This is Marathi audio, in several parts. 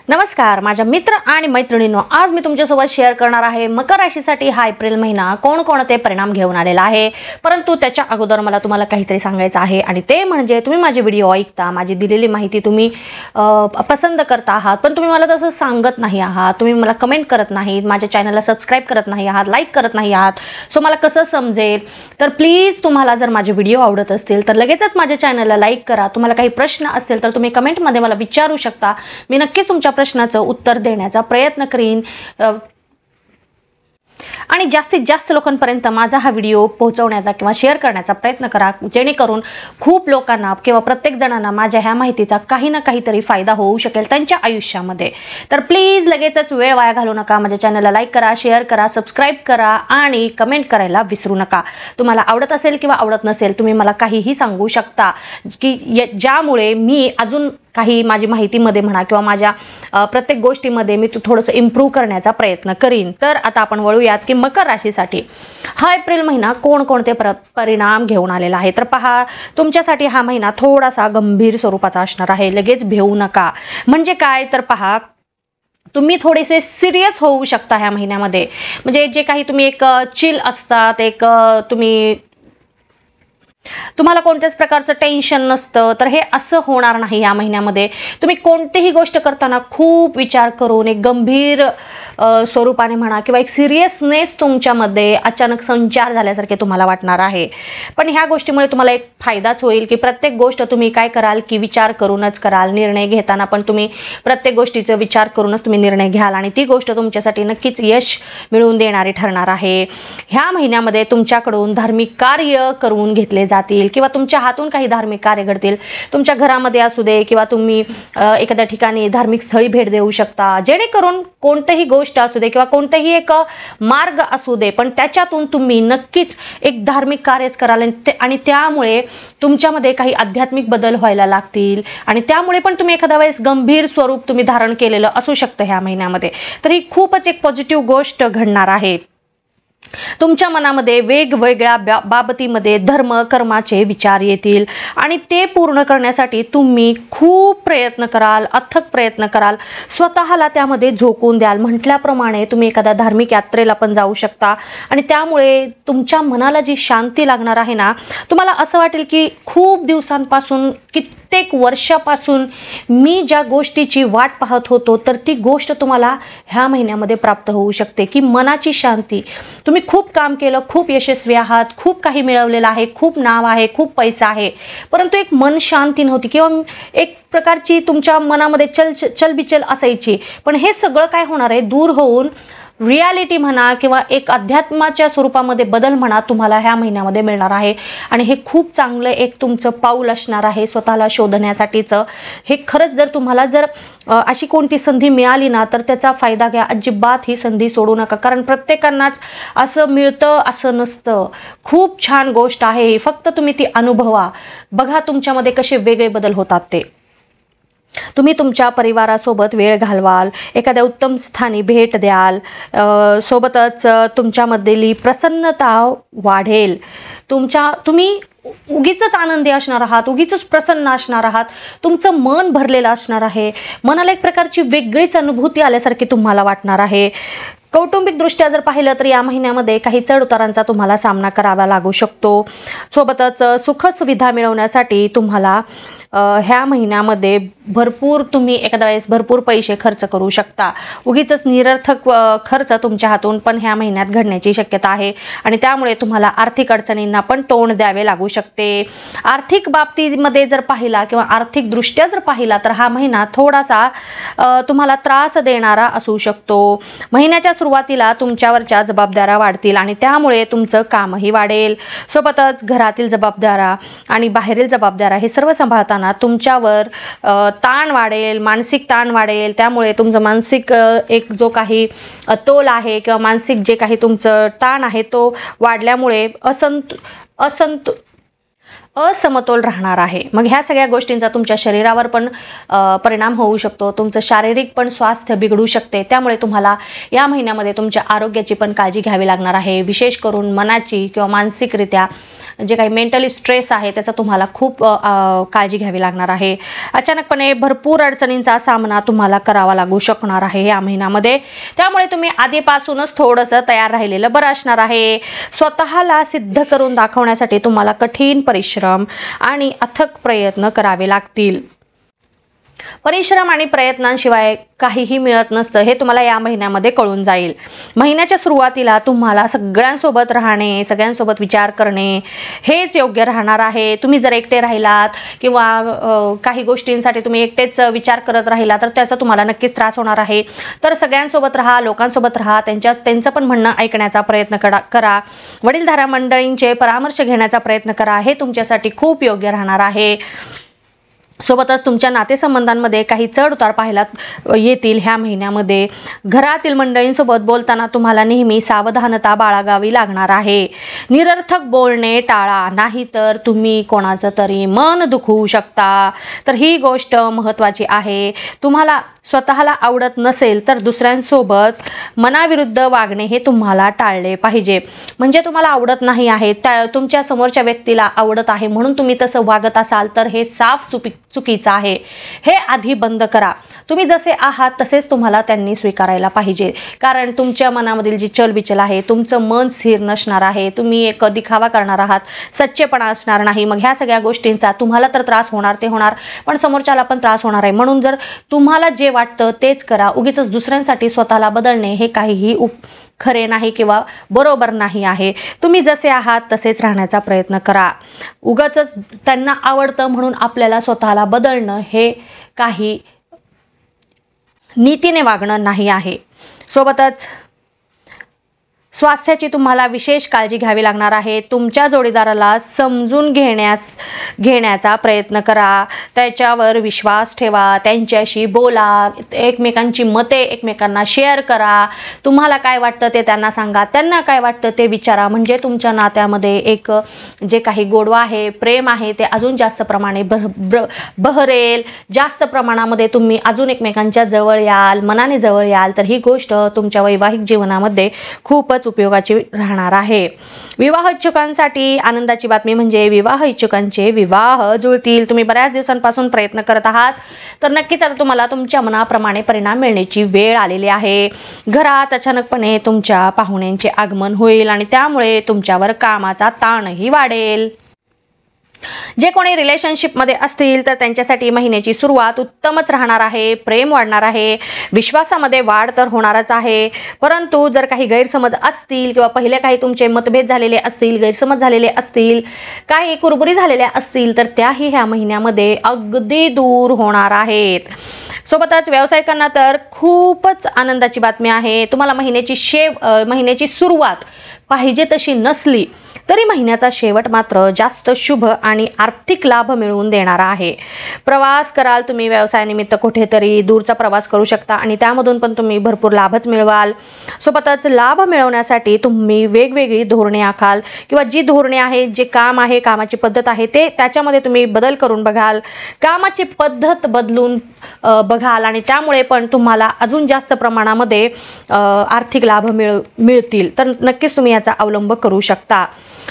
नमस्कार माझ्या मित्र आणि मैत्रिणींनो, आज मी तुमच्यासोबत शेअर करणार आहे मकर राशीसाठी हा एप्रिल महिना कोणकोणते परिणाम घेऊन आलेला आहे। परंतु त्याच्या अगोदर मला तुम्हाला काहीतरी सांगायचं आहे आणि ते म्हणजे तुम्ही माझे व्हिडिओ ऐकता, माझी दिलेली माहिती तुम्ही पसंत करता आहात, पण तुम्ही मला तसं सांगत नाही आहात, तुम्ही मला कमेंट करत नाहीत, माझ्या चॅनलला सबस्क्राइब करत नाही आहात, लाईक करत नाही आहात। सो मला कसं समजेल? तर प्लीज तुम्हाला जर माझे व्हिडिओ आवडत असतील तर लगेचच माझ्या चॅनलला लाईक करा। तुम्हाला काही प्रश्न असतील तर तुम्ही कमेंटमध्ये मला विचारू शकता, मी नक्कीच तुमच्या प्रश्नाचं उत्तर देण्याचा प्रयत्न करीन आणि जास्तीत जास्त लोकांपर्यंत माझा हा व्हिडिओ पोहोचवण्याचा किंवा शेअर करण्याचा प्रयत्न करा, जेणेकरून खूप लोकांना किंवा प्रत्येक जणांना माझ्या ह्या माहितीचा काही ना काहीतरी फायदा होऊ शकेल त्यांच्या आयुष्यामध्ये। तर प्लीज लगेचच वेळ वाया घालवू नका, माझ्या चॅनलला लाईक करा, शेअर करा, सबस्क्राइब करा आणि कमेंट करायला विसरू नका। तुम्हाला आवडत असेल किंवा आवडत नसेल तुम्ही मला काहीही सांगू शकता की ज्यामुळे मी अजून काही माझी माहितीमध्ये म्हणा किंवा माझ्या प्रत्येक गोष्टीमध्ये मी थोडंसं इम्प्रूव्ह करण्याचा प्रयत्न करीन। तर आता आपण वळूयात की मकर राशीसाठी हा एप्रिल महिना कोणकोणते परिणाम घेऊन आलेला आहे। तर पहा, तुमच्यासाठी हा महिना थोडासा गंभीर स्वरूपाचा असणार आहे, लगेच भिवू नका। म्हणजे काय तर पहा, तुम्ही थोडेसे सिरियस होऊ शकता ह्या महिन्यामध्ये। म्हणजे जे काही तुम्ही एक चिल असतात, एक तुम्हाला कोणत्याच प्रकारचं टेन्शन नसतं, तर हे असं होणार नाही या महिन्यामध्ये। तुम्ही कोणतीही गोष्ट करताना खूप विचार करून एक गंभीर स्वरूपाने म्हणा किंवा एक सिरियसनेस तुमच्यामध्ये अचानक संचार झाल्यासारखे तुम्हाला वाटणार आहे। पण ह्या गोष्टीमुळे तुम्हाला एक फायदाच होईल की प्रत्येक गोष्ट तुम्ही काय कराल की विचार करूनच कराल। निर्णय घेताना पण तुम्ही प्रत्येक गोष्टीचा विचार करूनच तुम्ही निर्णय घ्याल आणि ती गोष्ट तुमच्यासाठी नक्कीच यश मिळवून देणारी ठरणार आहे। ह्या महिन्यामध्ये तुमच्याकडून धार्मिक कार्य करून घेतले जातील किंवा तुमच्या हातून काही धार्मिक कार्य घडतील, तुमच्या घरामध्ये असू दे किंवा तुम्ही एखाद्या ठिकाणी धार्मिक स्थळी भेट देऊ शकता, जेणेकरून कोणतीही गोष्ट असू दे किंवा कोणतेही एक मार्ग असू दे पण त्याच्यातून तुम्ही नक्कीच एक धार्मिक कार्यच कराल आणि त्यामुळे तुमच्यामध्ये काही आध्यात्मिक बदल व्हायला लागतील आणि त्यामुळे पण तुम्ही एखाद्या वेळेस गंभीर स्वरूप तुम्ही धारण केलेलं असू शकतं ह्या महिन्यामध्ये। तर ही खूपच एक पॉझिटिव्ह गोष्ट घडणार आहे। तुमच्या मनामध्ये वेगवेगळ्या बाबतीमध्ये धर्म कर्माचे विचार येतील आणि ते पूर्ण करण्यासाठी तुम्ही खूप प्रयत्न कराल, अथक प्रयत्न कराल, स्वतःला त्यामध्ये झोकून द्याल। म्हटल्याप्रमाणे तुम्ही एखाद्या धार्मिक यात्रेला पण जाऊ शकता आणि त्यामुळे तुमच्या मनाला जी शांती लागणार आहे ना, तुम्हाला असं वाटेल की खूप दिवसांपासून कित्येक वर्षापासून मी ज्या गोष्टीची वाट पाहत होतो तर ती गोष्ट तुम्हाला ह्या महिन्यामध्ये प्राप्त होऊ शकते की मनाची शांती। तुम्ही खूप काम केलं, खूप यशस्वी आहात, खूप काही मिळवलेलं आहे, खूप नाव आहे, खूप पैसा आहे, परंतु एक मन शांती नव्हती किंवा एक प्रकारची तुमच्या मनामध्ये चलबिचल असायची। पण हे सगळं काय होणार आहे, दूर होऊन रियालिटी म्हणा किंवा एक अध्यात्माच्या स्वरूपामध्ये बदल म्हणा तुम्हाला ह्या महिन्यामध्ये मिळणार आहे आणि हे खूप चांगलं एक तुमचं पाऊल असणार आहे स्वतःला शोधण्यासाठीचं। हे खरंच जर तुम्हाला जर अशी कोणती संधी मिळाली ना तर त्याचा फायदा घ्या, अजिबात ही संधी सोडू नका, कारण प्रत्येकांनाच असं मिळतं असं नसतं। खूप छान गोष्ट आहे, फक्त तुम्ही ती अनुभवा, बघा तुमच्यामध्ये कसे वेगळे बदल होतात ते। तुम्ही तुमच्या परिवारासोबत वेळ घालवाल, एखाद्या उत्तम स्थानी भेट द्याल, सोबतच तुमच्यामधली प्रसन्नता वाढेल। तुम्ही उगीचच आनंदी असणार आहात, उगीचच प्रसन्न असणार आहात, तुमचं मन भरलेलं असणार आहे, मनाला एक प्रकारची वेगळीच अनुभूती आल्यासारखी तुम्हाला वाटणार आहे। कौटुंबिक दृष्ट्या जर पाहिलं तर या महिन्यामध्ये काही चढउतारांचा तुम्हाला सामना करावा लागू शकतो। सोबतच सुखसुविधा मिळवण्यासाठी तुम्हाला ह्या महिन्यामध्ये भरपूर तुम्ही एखाद्या वेळेस भरपूर पैसे खर्च करू शकता। उगीचच निरर्थक खर्च तुमच्या हातून पण ह्या महिन्यात घडण्याची शक्यता आहे आणि त्यामुळे तुम्हाला आर्थिक अडचणींना पण तोंड द्यावे लागू शकते। आर्थिक बाबतीमध्ये जर पाहिला किंवा आर्थिक दृष्ट्या जर पाहिला तर हा महिना थोडासा तुम्हाला त्रास देणारा असू शकतो। महिन्याच्या सुरुवातीला तुमच्यावरच्या जबाबदाऱ्या वाढतील आणि त्यामुळे तुमचं कामही वाढेल। सोबतच घरातील जबाबदाऱ्या आणि बाहेरील जबाबदाऱ्या हे सर्व सांभाळताना तुमच्यावर ताण वाढेल, मानसिक ताण वाढेल। त्यामुळे तुमचं मानसिक एक जो काही तोल आहे किंवा मानसिक जे काही तुमचं ताण आहे तो वाढल्यामुळे असमतोल राहणार आहे। मग ह्या सगळ्या गोष्टींचा तुमच्या शरीरावर पण परिणाम होऊ शकतो, तुमचं शारीरिक पण स्वास्थ्य बिघडू शकते। त्यामुळे तुम्हाला या महिन्यामध्ये तुमच्या आरोग्याची पण काळजी घ्यावी लागणार आहे, विशेष करून मनाची किंवा मानसिकरित्या जे काही मेंटली स्ट्रेस आहे त्याचा तुम्हाला खूप काळजी घ्यावी लागणार आहे. अचानकपणे भरपूर अडचणींचा सामना तुम्हाला करावा लागू शकणार आहे या महिन्यामध्ये. त्यामुळे तुम्ही आधीपासूनच थोडंसं तयार राहिलेलं बरं असणार आहे. स्वतःला सिद्ध करून दाखवण्यासाठी तुम्हाला कठीण परिश्रम आणि अथक प्रयत्न करावे लागतील. परिश्रम आणि प्रयत्नांशिवाय काहीही मिळत नसतं हे तुम्हाला या महिन्यामध्ये कळून जाईल. महिन्याच्या सुरुवातीला तुम्हाला सगळ्यांसोबत राहणे, सगळ्यांसोबत विचार करणे हेच योग्य राहणार आहे. तुम्ही जर एकटे राहिलात किंवा काही गोष्टींसाठी तुम्ही एकटेच विचार करत राहिला तर त्याचा तुम्हाला नक्कीच त्रास होणार आहे. तर सगळ्यांसोबत राहा, लोकांसोबत राहा, त्यांचं पण म्हणणं ऐकण्याचा प्रयत्न करा. वडीलधाऱ्या मंडळींचे परामर्श घेण्याचा प्रयत्न करा. हे तुमच्यासाठी खूप योग्य राहणार आहे. सोबतच तुमच्या नातेसंबंधांमध्ये काही चढ उतार पाहायला येतील ह्या महिन्यामध्ये. घरातील मंडळींसोबत बोलताना तुम्हाला नेहमी सावधानता बाळगावी लागणार आहे. निरर्थक बोलणे टाळा, नाहीतर तुम्ही कोणाचं तरी मन दुखवू शकता. तर ही गोष्ट महत्त्वाची आहे. तुम्हाला स्वतःला आवडत नसेल तर दुसऱ्यांसोबत मनाविरुद्ध वागणे हे तुम्हाला टाळले पाहिजे. म्हणजे तुम्हाला आवडत नाही आहे, तुमच्या समोरच्या व्यक्तीला आवडत आहे म्हणून तुम्ही तसं वागत असाल तर हे साफ चुकीचं आहे. हे आधी बंद करा. तुम्ही जसे आहात तसेच तुम्हाला त्यांनी स्वीकारायला पाहिजे. कारण तुमच्या मनामधील जी चलबिचल आहे, तुमचं मन स्थिर नसणार आहे. तुम्ही एक दिखावा करणार आहात, सच्चेपणा असणार नाही. मग ह्या सगळ्या गोष्टींचा तुम्हाला तर त्रास होणार, ते होणार, पण समोरच्याला पण त्रास होणार आहे. म्हणून जर तुम्हाला जे वाटतं तेच करा. उगीच दुसऱ्यांसाठी स्वतःला बदलणे हे काहीही खरे नाही किंवा बरोबर नाही आहे. तुम्ही जसे आहात तसेच राहण्याचा प्रयत्न करा. उगाच त्यांना आवडतं म्हणून आपल्याला स्वतःला बदलणं हे काही नीतीने वागणं नाही आहे. सोबतच स्वास्थ्याची तुम्हाला विशेष काळजी घ्यावी लागणार आहे. तुमच्या जोडीदाराला समजून घेण्याचा प्रयत्न करा. त्याच्यावर विश्वास ठेवा, त्यांच्याशी बोला, एकमेकांची मते एकमेकांना शेअर करा. तुम्हाला काय वाटतं ते त्यांना सांगा, त्यांना काय वाटतं ते विचारा. म्हणजे तुमच्या नात्यामध्ये एक जे काही गोडवा आहे, प्रेम आहे ते अजून जास्त प्रमाणे बहरेल. जास्त प्रमाणामध्ये तुम्ही अजून एकमेकांच्या जवळ याल, मनाने जवळ याल. तर ही गोष्ट तुमच्या वैवाहिक जीवनामध्ये खूपच उपयोगाची राहणार आहे. विवाह इच्छुकांसाठी आनंदाची बातमी म्हणजे विवाह इच्छुकांचे विवाह जुळतील. तुम्ही बऱ्याच दिवसांपासून प्रयत्न करत आहात तर नक्कीच आता तुम्हाला तुमच्या मनाप्रमाणे परिणाम मिळण्याची वेळ आलेली आहे. घरात अचानकपणे तुमच्या पाहुण्यांचे आगमन होईल आणि त्यामुळे तुमच्यावर कामाचा ताणही वाढेल. जे कोणी रिलेशनशिपमध्ये असतील तर त्यांच्यासाठी महिन्याची सुरुवात उत्तमच राहणार आहे. प्रेम वाढणार आहे, विश्वासामध्ये वाढ तर होणारच आहे. परंतु जर काही गैरसमज असतील किंवा पहिले काही तुमचे मतभेद झालेले असतील, गैरसमज झालेले असतील, काही कुरबुरी झालेल्या असतील तर त्याही ह्या महिन्यामध्ये अगदी दूर होणार आहेत. सोबतच व्यावसायिकांना तर खूपच आनंदाची बातमी आहे. तुम्हाला महिन्याची सुरुवात पाहिजे तशी नसली तरी महिन्याचा शेवट मात्र जास्त शुभ आणि आर्थिक लाभ मिळवून देणारा आहे. प्रवास कराल तुम्ही, व्यवसायानिमित्त कुठेतरी दूरचा प्रवास करू शकता आणि त्यामधून पण तुम्ही भरपूर लाभच मिळवाल. सोबतच लाभ मिळवण्यासाठी तुम्ही वेगवेगळी धोरणे आखाल किंवा जी धोरणे आहे, जे काम आहे, कामाची पद्धत आहे ते त्याच्यामध्ये तुम्ही बदल करून बघाल. कामाची पद्धत बदलून बघाल आणि त्यामुळे पण तुम्हाला अजून जास्त प्रमाणामध्ये आर्थिक लाभ मिळतील. तर नक्कीच तुम्ही याचा अवलंब करू शकता.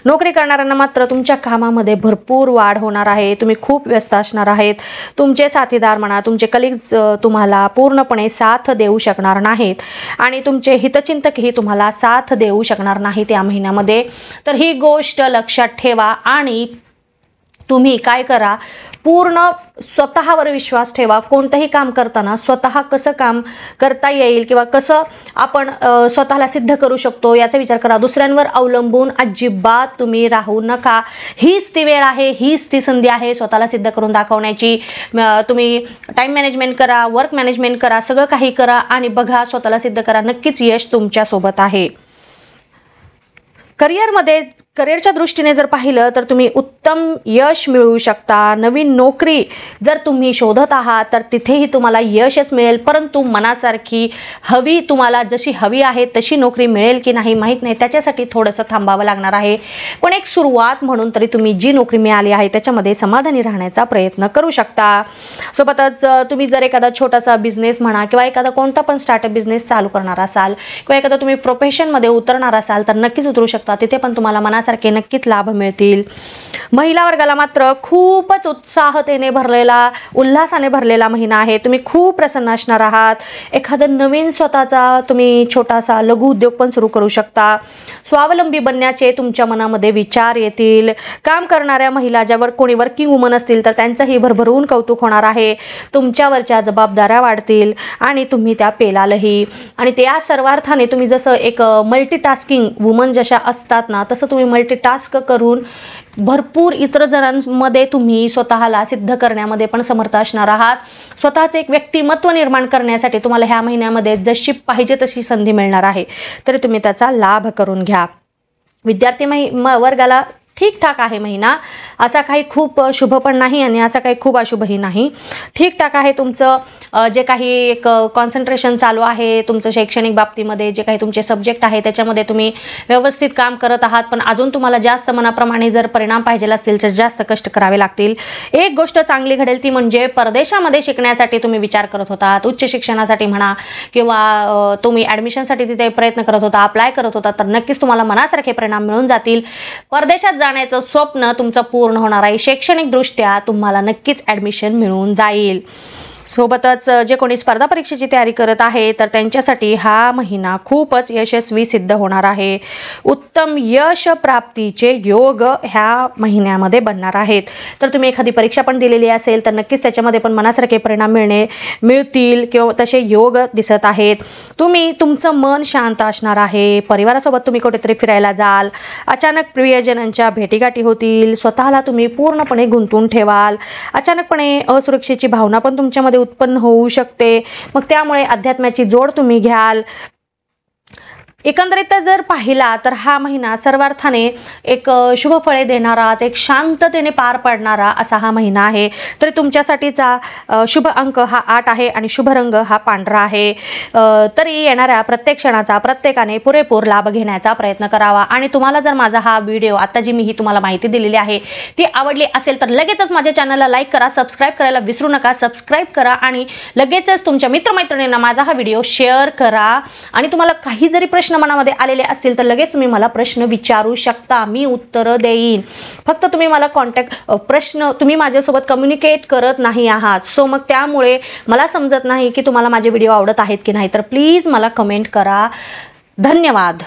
नोकरी करणाऱ्यांना मात्र तुमच्या कामामध्ये भरपूर वाढ होणार आहे. तुम्ही खूप व्यस्त असणार आहेत. तुमचे साथीदार म्हणा, तुमचे कलिग्स तुम्हाला पूर्णपणे साथ देऊ शकणार नाहीत आणि तुमचे हितचिंतकही तुम्हाला साथ देऊ शकणार नाहीत या महिन्यामध्ये. तर ही गोष्ट लक्षात ठेवा आणि तुम्ही काय करा, पूर्ण स्वतःवर विश्वास ठेवा. कोणतंही काम करताना स्वतः कसं काम करता येईल किंवा कसं आपण स्वतःला सिद्ध करू शकतो याचा विचार करा. दुसऱ्यांवर अवलंबून अजिबात तुम्ही राहू नका. हीच ती वेळ आहे, हीच ती संधी आहे स्वतःला सिद्ध करून दाखवण्याची. तुम्ही टाईम मॅनेजमेंट करा, वर्क मॅनेजमेंट करा, सगळं काही करा आणि बघा, स्वतःला सिद्ध करा. नक्कीच यश तुमच्यासोबत आहे. करिअरच्या दृष्टीने जर पाहिलं तर तुम्ही उत्तम यश मिळवू शकता. नवीन नोकरी जर तुम्ही शोधत आहात तर तिथेही तुम्हाला यशच मिळेल. परंतु मनासारखी तुम्हाला जशी हवी आहे तशी नोकरी मिळेल की नाही माहीत नाही, त्याच्यासाठी थोडंसं थांबावं लागणार आहे. पण एक सुरुवात म्हणून तरी तुम्ही जी नोकरी मिळाली आहे त्याच्यामध्ये समाधानी राहण्याचा प्रयत्न करू शकता. सोबतच तुम्ही जर एखादा छोटासा बिझनेस म्हणा किंवा एखादा कोणता पण स्टार्टअप बिझनेस चालू करणार असाल किंवा एखादा तुम्ही प्रोफेशनमध्ये उतरणार असाल तर नक्कीच उतरू शकता. शकता, तिथे पण तुम्हाला मनासारखे नक्कीच लाभ मिळतील. महिला वर्गाला मात्र खूपच उत्साहतेने भरलेला, उल्हासाने भरलेला महिना आहे. तुम्ही खूप प्रसन्न असणार आहात. एखादं नवीन स्वतःचा तुम्ही छोटासा लघु उद्योग पण सुरू करू शकता. स्वावलंबी बनण्याचे तुमच्या मनामध्ये विचार येतील. काम करणाऱ्या महिला, ज्यावर कोणी वर्किंग वुमन असतील तर त्यांचंही भरभरून कौतुक होणार आहे. तुमच्यावरच्या जबाबदाऱ्या वाढतील आणि तुम्ही त्या पेलालही. आणि त्या सर्वार्थाने तुम्ही जसं एक मल्टीटास्किंग वुमन जशा असतात ना, तसं तुम्ही मल्टीटास्क करून भरपूर इतर जणांमध्ये तुम्ही स्वतःला सिद्ध करण्यामध्ये पण समर्थ असणार आहात. स्वतःचे एक व्यक्तिमत्व निर्माण करण्यासाठी तुम्हाला ह्या महिन्यामध्ये जशी पाहिजे तशी संधी मिळणार आहे, तरी तुम्ही त्याचा लाभ करून घ्या. विद्यार्थी वर्गाला ठीकठाक आहे महिना. असा काही खूप शुभ पण नाही आणि असा काही खूप अशुभही नाही. ठीकठाक आहे. तुमचं जे काही एक कॉन्सन्ट्रेशन चालू आहे तुमचं शैक्षणिक बाबतीमध्ये, जे काही तुमचे सब्जेक्ट आहे त्याच्यामध्ये तुम्ही व्यवस्थित काम करत आहात. पण अजून तुम्हाला जास्त मनाप्रमाणे जर परिणाम पाहिजे असतील तर जास्त कष्ट करावे लागतील. एक गोष्ट चांगली घडेल ती म्हणजे परदेशामध्ये शिकण्यासाठी तुम्ही विचार करत होतात, उच्च शिक्षणासाठी म्हणा किंवा तुम्ही ॲडमिशनसाठी तिथे प्रयत्न करत होता, अप्लाय करत होता, तर नक्कीच तुम्हाला मनासारखे परिणाम मिळून जातील. परदेशात जाण्याचं स्वप्न तुमचं पूर्ण होणार आहे. शैक्षणिकदृष्ट्या तुम्हाला नक्कीच ॲडमिशन मिळून जाईल. सोबतच जे कोणी स्पर्धा परीक्षेची तयारी करत आहे तर त्यांच्यासाठी हा महिना खूपच यशस्वी सिद्ध होणार आहे. उत्तम यश प्राप्तीचे योग ह्या महिन्यामध्ये बनणार आहेत. तर तुम्ही एखादी परीक्षा पण दिलेली असेल तर नक्कीच त्याच्यामध्ये पण मनासारखे परिणाम मिळतील किंवा तसे योग दिसत आहेत. तुम्ही तुमचं मन शांत असणार आहे. परिवारासोबत तुम्ही कुठेतरी फिरायला जाल. अचानक प्रियजनांच्या भेटीगाठी होतील. स्वतःला तुम्ही पूर्णपणे गुंतवून ठेवाल. अचानकपणे असुरक्षेची भावना पण तुमच्यामध्ये उत्पन्न होऊ शकते. मग त्यामुळे अध्यात्माची जोड तुम्ही घ्याल. एकंदरीत जर पाहिला तर हा महिना सर्वार्थाने एक शुभ फळे देणाराच, एक शांततेने पार पडणारा असा हा महिना आहे. तरी तुमच्यासाठीचा शुभ अंक हा 8 आहे आणि शुभ रंग हा पांढरा आहे. तरी येणाऱ्या प्रत्येक क्षणाचा प्रत्येकाने पुरेपूर लाभ घेण्याचा प्रयत्न करावा. आणि तुम्हाला जर माझा हा व्हिडिओ आता जी मी ही तुम्हाला माहिती दिलेली आहे ती आवडली असेल तर लगेचच माझ्या चॅनलला लाईक करा, सबस्क्राईब करायला विसरू नका. सबस्क्राईब करा आणि लगेचच तुमच्या मित्रमैत्रिणींना माझा हा व्हिडिओ शेअर करा. आणि तुम्हाला काही जरी प्रश्न मनामध्ये आलेले असतील तर लगेच तुम्ही मला प्रश्न विचारू शकता, मी उत्तरं देईन. फक्त तुम्ही मला प्रश्न तुम्ही माझ्यासोबत कम्युनिकेट करत नाही आहात. सो मग त्यामुळे मला समजत नाही की तुम्हाला माझे व्हिडिओ आवडत आहेत की नाही. तर प्लीज मला कमेंट करा. धन्यवाद.